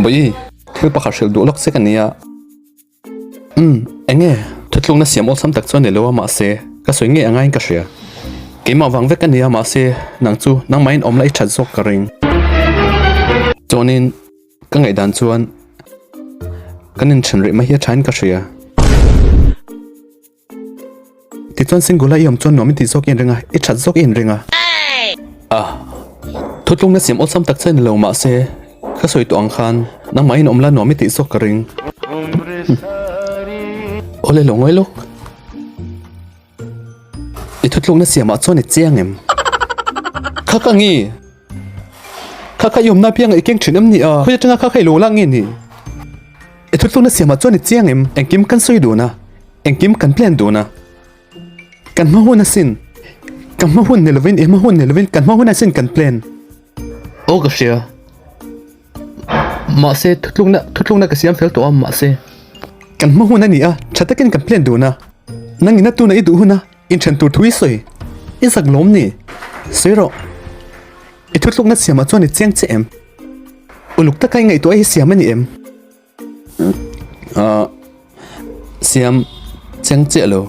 bui thil pakhat hril duh lok se kan nia enge thutlung na siam ol sam tak chuan nelo ma se ka soi nge angai ka hria keima wang vek ania ma se nang chu nang main om lai that zok ka ring chonin ka ngai dan chuan kanin than ri ma hi thain ka hria ti chuan singula iom chuan nomi ti zok in ringa I that zok in ringa thutlung na siam ol sam tak chuan nelo ma se ka soi tu ang khan nang main om la nomi ti zok ka ring ole longoi lok thutlung na siam a chuan chiang em khaka ngi khaka yom na piang ikeng thinam ni a khoya tanga khaka lo lang ni thutlung na siam a chuan chiang em engkim kan soi do na engkim kan plan do na kan ma hona sin kan ma hon nelvin e ma hon nelvin kan ma hona sin kan plan o ka shia ma se thutlung na ka siam fel to am ma se kan ma hona ni a chatakin kan plan do na nangina tu na I du huna inthen tur thui soi in sak lom ni sero thutluk na siam a chuan chiang che em uluk ta kai ngai to ai siam ani em siam chang che lo